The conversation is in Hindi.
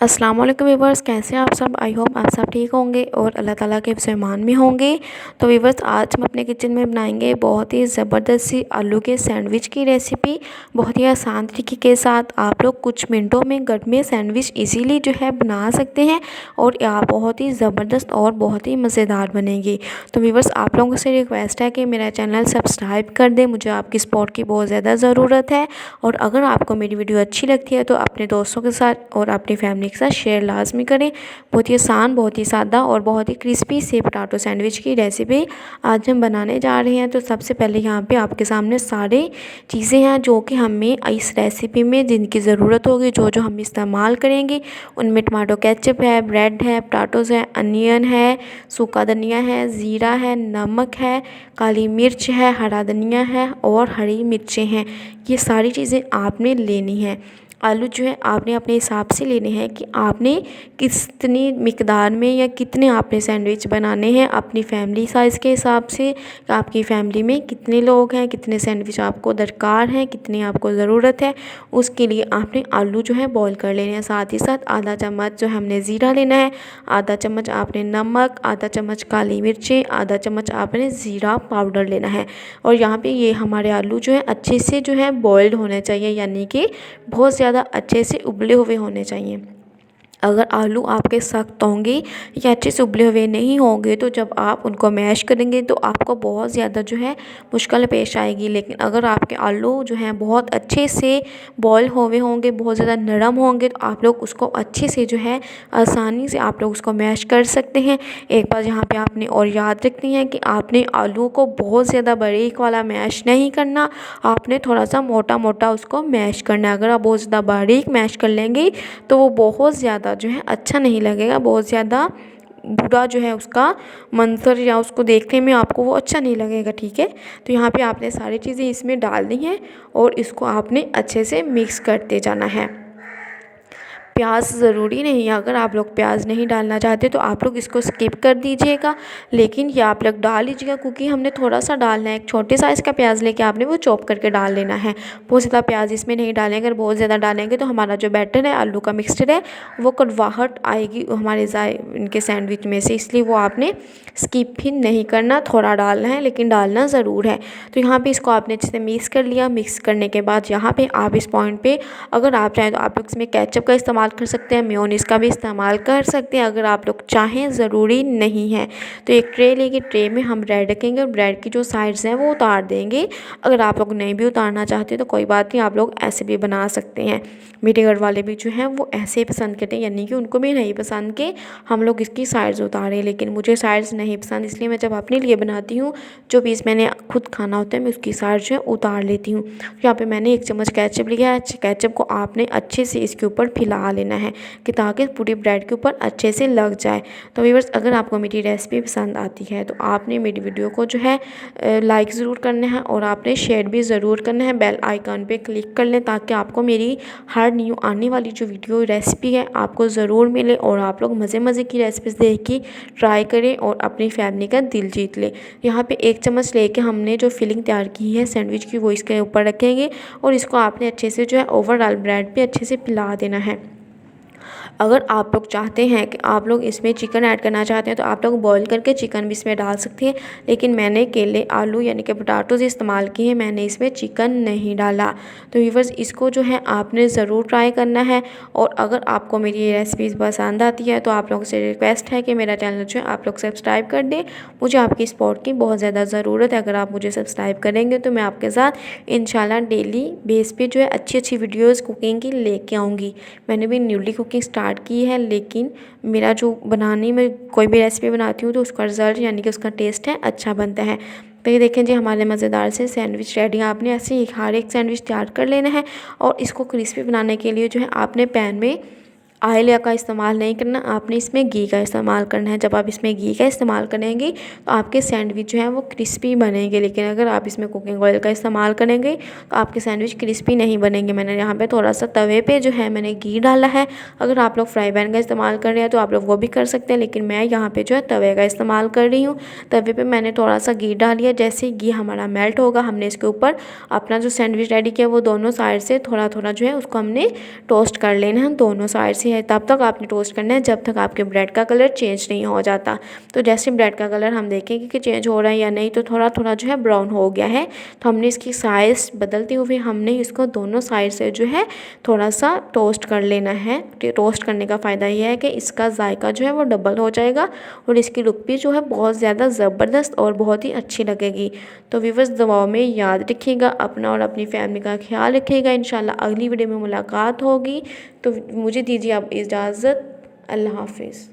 अस्सलाम वालेकुम वीवर्स, कैसे हैं आप सब। आई होप आप सब ठीक होंगे और अल्लाह ताला के फरमान में होंगे। तो वीवर्स, आज हम अपने किचन में बनाएंगे बहुत ही ज़बरदस्त सी आलू के सैंडविच की रेसिपी। बहुत ही आसान तरीके के साथ आप लोग कुछ मिनटों में घर में सैंडविच इजीली जो है बना सकते हैं और यह बहुत ही ज़बरदस्त और बहुत ही मज़ेदार बनेगी। तो वीवर्स, आप लोगों से रिक्वेस्ट है कि मेरा चैनल सब्सक्राइब कर दें, मुझे आपकी सपोर्ट की बहुत ज़्यादा ज़रूरत है। और अगर आपको मेरी वीडियो अच्छी लगती है तो अपने दोस्तों के साथ और अपनी फैमिली के साथ शेयर लाजमी करें। बहुत ही आसान, बहुत ही सादा और बहुत ही क्रिस्पी से पोटैटो सैंडविच की रेसिपी आज हम बनाने जा रहे हैं। तो सबसे पहले यहाँ पे आपके सामने सारे चीज़ें हैं जो कि हमें इस रेसिपी में जिनकी ज़रूरत होगी, जो जो हम इस्तेमाल करेंगे उनमें टमाटो केचप है, ब्रेड है, पोटैटोज़ है, अनियन है, सूखा धनिया है, ज़ीरा है, नमक है, काली मिर्च है, हरा धनिया है और हरी मिर्चें हैं। ये सारी चीज़ें आपने लेनी है। आलू जो है आपने अपने हिसाब से लेने हैं कि आपने कितनी मिकदार में या कितने आपने सैंडविच बनाने हैं, अपनी फैमिली साइज़ के हिसाब से। आपकी फैमिली में कितने लोग हैं, कितने सैंडविच आपको दरकार हैं, कितनी आपको ज़रूरत है, उसके लिए आपने आलू जो है बॉईल कर लेने हैं। साथ ही साथ आधा चम्मच जो हमने ज़ीरा लेना है, आधा चम्मच आपने नमक, आधा चम्मच काली मिर्चें, आधा चम्मच आपने ज़ीरा पाउडर लेना है। और यहाँ पे ये हमारे आलू जो है अच्छे से जो है बॉइल्ड होने चाहिए, यानी कि बहुत ज़्यादा अच्छे से उबले हुए होने चाहिए। अगर आलू आपके सख्त होंगे या अच्छे से उबले हुए नहीं होंगे तो जब आप उनको मैश करेंगे तो आपको बहुत ज़्यादा जो है मुश्किल पेश आएगी। लेकिन अगर आपके आलू जो हैं बहुत अच्छे से बॉयल हुए होंगे, बहुत ज़्यादा नरम होंगे, तो आप लोग उसको अच्छे से जो है आसानी से आप लोग उसको मैश कर सकते हैं। एक बात यहाँ पे आपने और याद रखनी है कि आपने आलू को बहुत ज़्यादा बारीक वाला मैश नहीं करना, आपने थोड़ा सा मोटा मोटा उसको मैश करना है। अगर आप बहुत ज़्यादा बारीक मैश कर लेंगे तो वो बहुत ज़्यादा जो है अच्छा नहीं लगेगा, बहुत ज़्यादा बुरा जो है उसका मंजर या उसको देखने में आपको वो अच्छा नहीं लगेगा। ठीक है, तो यहाँ पे आपने सारी चीज़ें इसमें डालनी है और इसको आपने अच्छे से मिक्स करते जाना है। प्याज ज़रूरी नहीं है, अगर आप लोग प्याज नहीं डालना चाहते तो आप लोग इसको स्किप कर दीजिएगा, लेकिन ये आप लोग डाल लीजिएगा क्योंकि हमने थोड़ा सा डालना है। एक छोटे साइज़ का प्याज लेके आपने वो चॉप करके डाल लेना है। बहुत ज़्यादा प्याज इसमें नहीं डालेंगे, अगर बहुत ज़्यादा डालेंगे तो हमारा जो बैटर है, आलू का मिक्सचर है, वो कड़वाहट आएगी हमारे इनके सैंडविच में से, इसलिए वो आपने स्किप भी नहीं करना, थोड़ा डालना है लेकिन डालना ज़रूर है। तो यहाँ पर इसको आपने अच्छे से मिक्स कर लिया। मिक्स करने के बाद यहाँ पर आप इस पॉइंट पर अगर आप चाहें तो आप लोग इसमें केचप का इस्तेमाल कर सकते हैं, मेयोनीज़ का भी इस्तेमाल कर सकते हैं अगर आप लोग चाहें, ज़रूरी नहीं है। तो एक ट्रे लेके ट्रे में हम ब्रेड रखेंगे और ब्रेड की जो साइड्स हैं वो उतार देंगे। अगर आप लोग नहीं भी उतारना चाहते तो कोई बात नहीं, आप लोग ऐसे भी बना सकते हैं। मेरे घर वाले भी जो हैं वो ऐसे ही पसंद करते हैं, यानी कि उनको भी नहीं पसंद कि हम लोग इसकी साइड्स उतारें, लेकिन मुझे साइड्स नहीं पसंद, इसलिए मैं जब अपने लिए बनाती हूँ जो पीस मैंने खुद खाना होता है मैं उसकी साइड जो है उतार लेती हूँ। यहाँ पे मैंने 1 चम्मच केचप लिया है। केचप को आपने अच्छे से इसके ऊपर फैला लेना है कि ताकि पूरी ब्रेड के ऊपर अच्छे से लग जाए। तो व्यूअर्स, अगर आपको मेरी रेसिपी पसंद आती है तो आपने मेरी वीडियो को जो है लाइक ज़रूर करना है और आपने शेयर भी ज़रूर करना है। बेल आइकन पे क्लिक कर लें ताकि आपको मेरी हर न्यू आने वाली जो वीडियो रेसिपी है आपको ज़रूर मिले और आप लोग मज़े मज़े की रेसिपीज़ देख के ट्राई करें और अपनी फैमिली का दिल जीत लें। यहाँ पर 1 चम्मच लेके हमने जो फिलिंग तैयार की है सैंडविच की वो इसके ऊपर रखेंगे और इसको आपने अच्छे से जो है ओवरऑल ब्रेड पे अच्छे से फैला देना है। अगर आप लोग चाहते हैं कि आप लोग इसमें चिकन ऐड करना चाहते हैं तो आप लोग बॉईल करके चिकन भी इसमें डाल सकते हैं, लेकिन मैंने केले, आलू यानी कि पोटैटोज़ इस्तेमाल किए हैं, मैंने इसमें चिकन नहीं डाला। तो व्यूअर्स, इसको जो है आपने ज़रूर ट्राई करना है। और अगर आपको मेरी ये रेसिपीज़ पसंद आती है तो आप लोगों से रिक्वेस्ट है कि मेरा चैनल जो है आप लोग सब्सक्राइब कर दें। मुझे आपकी सपोर्ट की बहुत ज़्यादा ज़रूरत है। अगर आप मुझे सब्सक्राइब करेंगे तो मैं आपके साथ इंशाल्लाह डेली बेस पे जो है अच्छी अच्छी वीडियोज़ कुकिंग की लेके आऊँगी। मैंने भी न्यूली कुकिंग स्टार्ट की है, लेकिन मेरा जो बनाने में कोई भी रेसिपी बनाती हूँ तो उसका रिज़ल्ट यानी कि उसका टेस्ट है अच्छा बनता है। तो ये देखें जी, हमारे मज़ेदार से सैंडविच रेडी। आपने ऐसे ही हर एक सैंडविच तैयार कर लेना है और इसको क्रिस्पी बनाने के लिए जो है आपने पैन में ऑयल का इस्तेमाल नहीं करना, आपने इसमें घी का इस्तेमाल करना है। जब आप इसमें घी का इस्तेमाल करेंगे तो आपके सैंडविच जो है वो क्रिस्पी बनेंगे, लेकिन अगर आप इसमें कुकिंग ऑयल का इस्तेमाल करेंगे तो आपके सैंडविच क्रिस्पी नहीं बनेंगे। मैंने यहाँ पे थोड़ा सा तवे पे जो है मैंने घी डाला है। अगर आप लोग फ्राई पैन का इस्तेमाल कर रहे हैं तो आप लोग वो भी कर सकते हैं, लेकिन मैं यहाँ पर जो है तवे का इस्तेमाल कर रही हूँ। तवे पर मैंने थोड़ा सा घी डाल लिया। जैसे ही घी हमारा मेल्ट होगा हमने इसके ऊपर अपना जो सैंडविच रेडी किया वो दोनों साइड से थोड़ा थोड़ा जो है उसको हमने टोस्ट कर लेना है। दोनों साइड से है तब तक आपने टोस्ट करना है जब तक आपके ब्रेड का कलर चेंज नहीं हो जाता। तो जैसे ब्रेड का कलर हम देखेंगे कि चेंज हो रहा है या नहीं, तो थोड़ा थोड़ा जो है ब्राउन हो गया है, तो हमने इसकी साइज़ बदलते हुए हमने इसको दोनों साइड से जो है थोड़ा सा टोस्ट कर लेना है। टोस्ट करने का फ़ायदा यह है कि इसका जायका जो है वो डबल हो जाएगा और इसकी लुक भी जो है बहुत ज़्यादा ज़बरदस्त और बहुत ही अच्छी लगेगी। तो व्यूअर्स दुआओं में याद रखिएगा, अपना और अपनी फैमिली का ख्याल रखिएगा। इंशाल्लाह अगली वीडियो में मुलाकात होगी। तो मुझे दीजिए आप इजाज़त। अल्लाह हाफिज़।